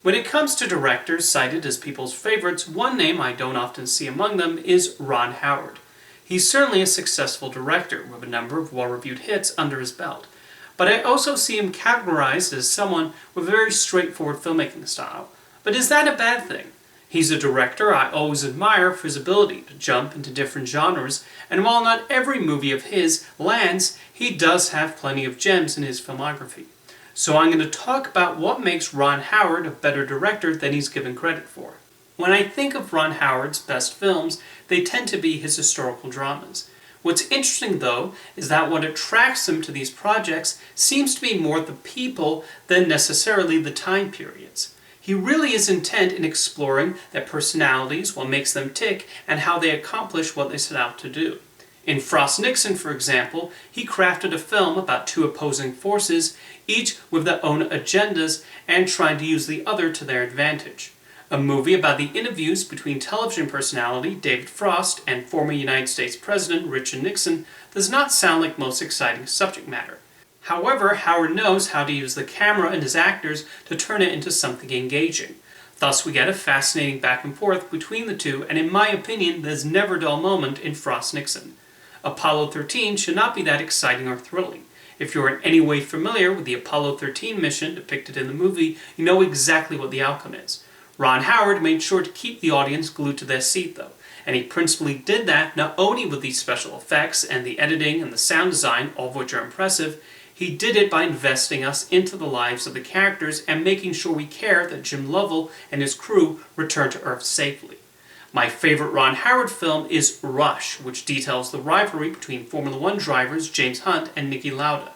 When it comes to directors cited as people's favorites, one name I don't often see among them is Ron Howard. He's certainly a successful director with a number of well-reviewed hits under his belt, but I also see him categorized as someone with a very straightforward filmmaking style. But is that a bad thing? He's a director I always admire for his ability to jump into different genres, and while not every movie of his lands, he does have plenty of gems in his filmography. So I'm going to talk about what makes Ron Howard a better director than he's given credit for. When I think of Ron Howard's best films, they tend to be his historical dramas. What's interesting, though, is that what attracts him to these projects seems to be more the people than necessarily the time periods. He really is intent in exploring their personalities, what makes them tick, and how they accomplish what they set out to do. In Frost/Nixon, for example, he crafted a film about two opposing forces, each with their own agendas and trying to use the other to their advantage. A movie about the interviews between television personality David Frost and former United States President Richard Nixon does not sound like most exciting subject matter. However, Howard knows how to use the camera and his actors to turn it into something engaging. Thus, we get a fascinating back and forth between the two, and in my opinion, there's never a dull moment in Frost/Nixon. Apollo 13 should not be that exciting or thrilling. If you're in any way familiar with the Apollo 13 mission depicted in the movie, you know exactly what the outcome is. Ron Howard made sure to keep the audience glued to their seat, though, and he principally did that not only with these special effects and the editing and the sound design, all of which are impressive. He did it by investing us into the lives of the characters and making sure we care that Jim Lovell and his crew return to Earth safely. My favorite Ron Howard film is Rush, which details the rivalry between Formula One drivers James Hunt and Niki Lauda.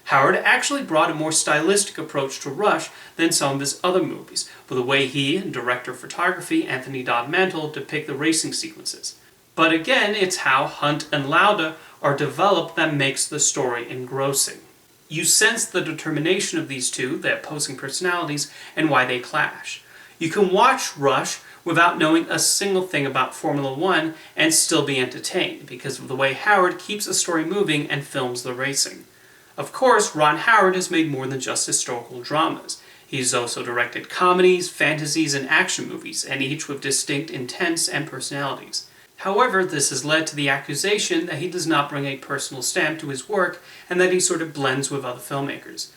Howard actually brought a more stylistic approach to Rush than some of his other movies, with the way he and director of photography Anthony Dodd Mantle depict the racing sequences. But again, it's how Hunt and Lauda are developed that makes the story engrossing. You sense the determination of these two, their opposing personalities, and why they clash. You can watch Rush without knowing a single thing about Formula One and still be entertained because of the way Howard keeps the story moving and films the racing. Of course, Ron Howard has made more than just historical dramas. He's also directed comedies, fantasies, and action movies, and each with distinct intents and personalities. However, this has led to the accusation that he does not bring a personal stamp to his work and that he sort of blends with other filmmakers.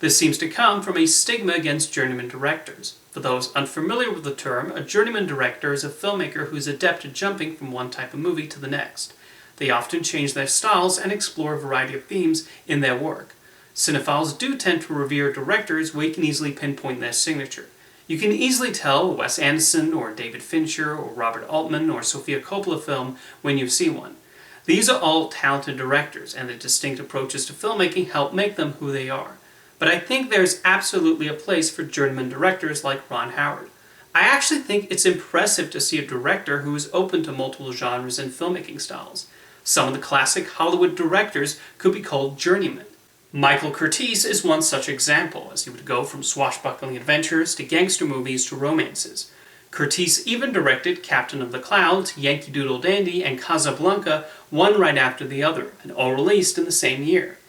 This seems to come from a stigma against journeyman directors. For those unfamiliar with the term, a journeyman director is a filmmaker who is adept at jumping from one type of movie to the next. They often change their styles and explore a variety of themes in their work. Cinephiles do tend to revere directors where you can easily pinpoint their signature. You can easily tell a Wes Anderson or David Fincher or Robert Altman or Sofia Coppola film when you see one. These are all talented directors, and their distinct approaches to filmmaking help make them who they are. But I think there's absolutely a place for journeyman directors like Ron Howard. I actually think it's impressive to see a director who is open to multiple genres and filmmaking styles. Some of the classic Hollywood directors could be called journeymen. Michael Curtiz is one such example, as he would go from swashbuckling adventures to gangster movies to romances. Curtiz even directed Captain of the Clouds, Yankee Doodle Dandy, and Casablanca, one right after the other, and all released in the same year.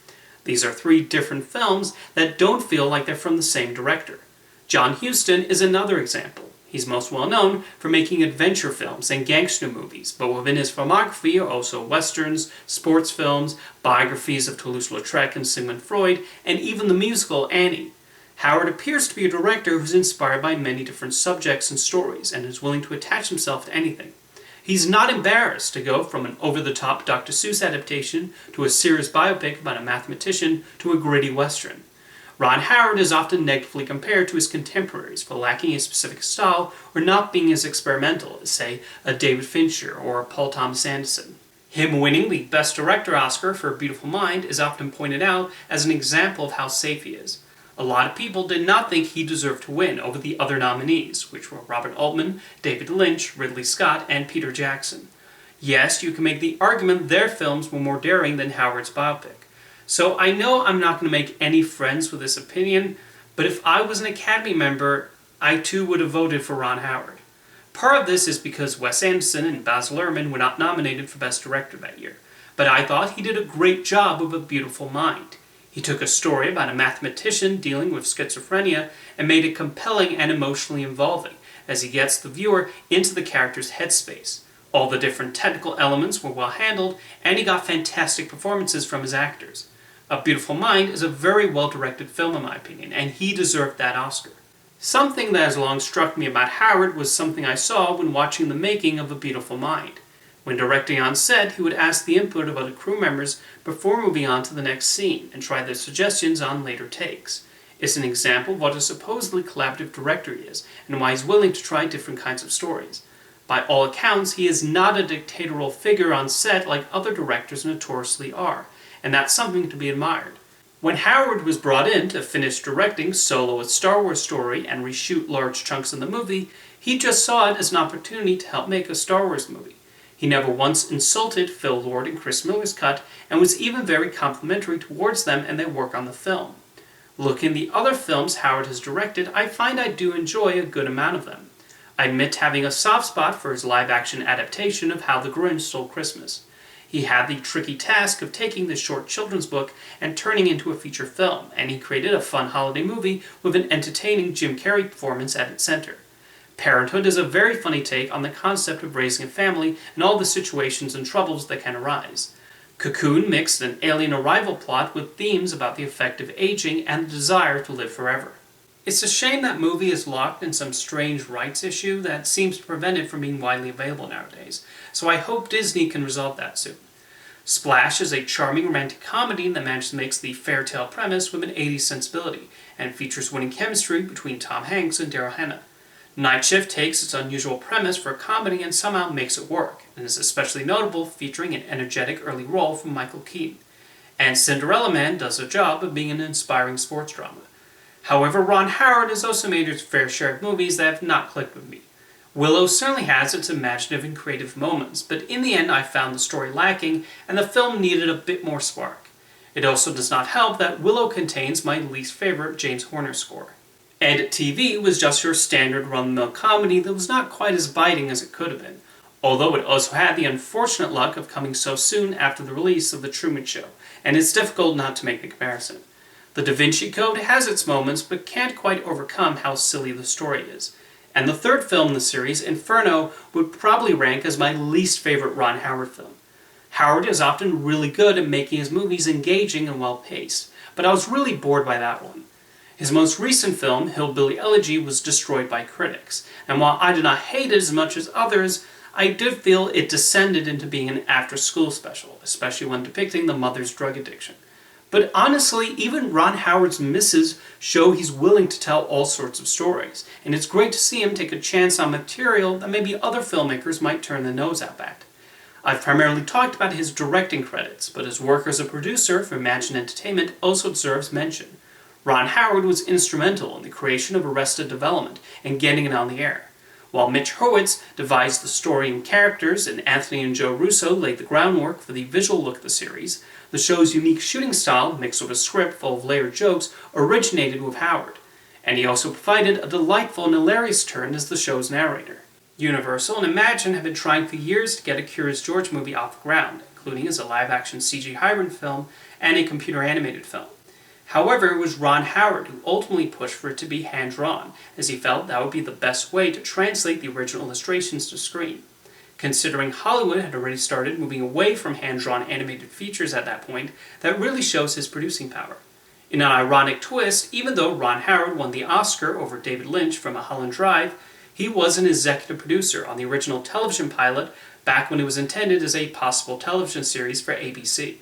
These are three different films that don't feel like they're from the same director. John Huston is another example. He's most well known for making adventure films and gangster movies, but within his filmography are also westerns, sports films, biographies of Toulouse-Lautrec and Sigmund Freud, and even the musical Annie. Howard appears to be a director who's inspired by many different subjects and stories, and is willing to attach himself to anything. He's not embarrassed to go from an over-the-top Dr. Seuss adaptation to a serious biopic about a mathematician to a gritty western. Ron Howard is often negatively compared to his contemporaries for lacking a specific style or not being as experimental as, say, a David Fincher or a Paul Thomas Anderson. Him winning the Best Director Oscar for A Beautiful Mind is often pointed out as an example of how safe he is. A lot of people did not think he deserved to win over the other nominees, which were Robert Altman, David Lynch, Ridley Scott, and Peter Jackson. Yes, you can make the argument their films were more daring than Howard's biopic. So I know I'm not going to make any friends with this opinion, but if I was an Academy member, I too would have voted for Ron Howard. Part of this is because Wes Anderson and Baz Luhrmann were not nominated for Best Director that year, but I thought he did a great job with A Beautiful Mind. He took a story about a mathematician dealing with schizophrenia and made it compelling and emotionally involving, as he gets the viewer into the character's headspace. All the different technical elements were well handled, and he got fantastic performances from his actors. A Beautiful Mind is a very well-directed film in my opinion, and he deserved that Oscar. Something that has long struck me about Howard was something I saw when watching the making of A Beautiful Mind. When directing on set, he would ask the input of other crew members before moving on to the next scene, and try their suggestions on later takes. It's an example of what a supposedly collaborative director he is, and why he's willing to try different kinds of stories. By all accounts, he is not a dictatorial figure on set like other directors notoriously are, and that's something to be admired. When Howard was brought in to finish directing Solo: A Star Wars Story and reshoot large chunks of the movie, he just saw it as an opportunity to help make a Star Wars movie. He never once insulted Phil Lord and Chris Miller's cut, and was even very complimentary towards them and their work on the film. Looking at the other films Howard has directed, I find I do enjoy a good amount of them. I admit having a soft spot for his live-action adaptation of How the Grinch Stole Christmas. He had the tricky task of taking this short children's book and turning it into a feature film, and he created a fun holiday movie with an entertaining Jim Carrey performance at its center. Parenthood is a very funny take on the concept of raising a family and all the situations and troubles that can arise. Cocoon mixed an alien arrival plot with themes about the effect of aging and the desire to live forever. It's a shame that movie is locked in some strange rights issue that seems to prevent it from being widely available nowadays, so I hope Disney can resolve that soon. Splash is a charming romantic comedy that manages to mix the fairy tale premise with an 80s sensibility, and features winning chemistry between Tom Hanks and Daryl Hannah. Night Shift takes its unusual premise for a comedy and somehow makes it work, and is especially notable featuring an energetic early role from Michael Keaton. And Cinderella Man does a job of being an inspiring sports drama. However, Ron Howard has also made his fair share of movies that have not clicked with me. Willow certainly has its imaginative and creative moments, but in the end I found the story lacking, and the film needed a bit more spark. It also does not help that Willow contains my least favorite James Horner score. Ed TV was just your standard run-of-the-mill comedy that was not quite as biting as it could have been, although it also had the unfortunate luck of coming so soon after the release of The Truman Show, and it's difficult not to make the comparison. The Da Vinci Code has its moments, but can't quite overcome how silly the story is. And the third film in the series, Inferno, would probably rank as my least favorite Ron Howard film. Howard is often really good at making his movies engaging and well-paced, but I was really bored by that one. His most recent film, Hillbilly Elegy, was destroyed by critics, and while I did not hate it as much as others, I did feel it descended into being an after-school special, especially when depicting the mother's drug addiction. But honestly, even Ron Howard's misses show he's willing to tell all sorts of stories, and it's great to see him take a chance on material that maybe other filmmakers might turn their nose up at. I've primarily talked about his directing credits, but his work as a producer for Imagine Entertainment also deserves mention. Ron Howard was instrumental in the creation of Arrested Development and getting it on the air, while Mitch Hurwitz devised the story and characters and Anthony and Joe Russo laid the groundwork for the visual look of the series. The show's unique shooting style, mixed with a script full of layered jokes, originated with Howard, and he also provided a delightful and hilarious turn as the show's narrator. Universal and Imagine have been trying for years to get a Curious George movie off the ground, including as a live-action CG hybrid film and a computer-animated film. However, it was Ron Howard who ultimately pushed for it to be hand-drawn, as he felt that would be the best way to translate the original illustrations to screen. Considering Hollywood had already started moving away from hand-drawn animated features at that point, that really shows his producing power. In an ironic twist, even though Ron Howard won the Oscar over David Lynch for Mulholland Drive, he was an executive producer on the original television pilot back when it was intended as a possible television series for ABC.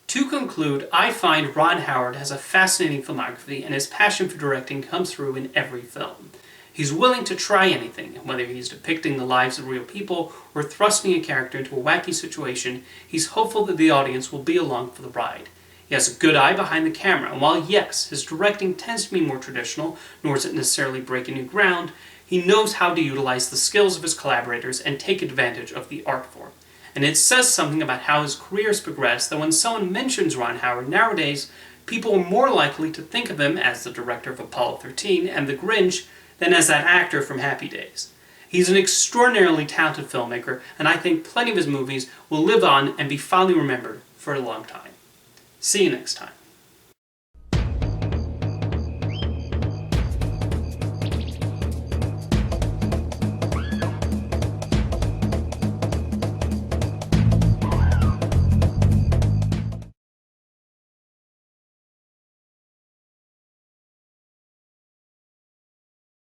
To conclude, I find Ron Howard has a fascinating filmography, and his passion for directing comes through in every film. He's willing to try anything, whether he's depicting the lives of real people or thrusting a character into a wacky situation. He's hopeful that the audience will be along for the ride. He has a good eye behind the camera, and while yes, his directing tends to be more traditional, nor does it necessarily break new ground, he knows how to utilize the skills of his collaborators and take advantage of the art form. And it says something about how his career has progressed that when someone mentions Ron Howard nowadays, people are more likely to think of him as the director of Apollo 13 and The Grinch than as that actor from Happy Days. He's an extraordinarily talented filmmaker, and I think plenty of his movies will live on and be fondly remembered for a long time. See you next time.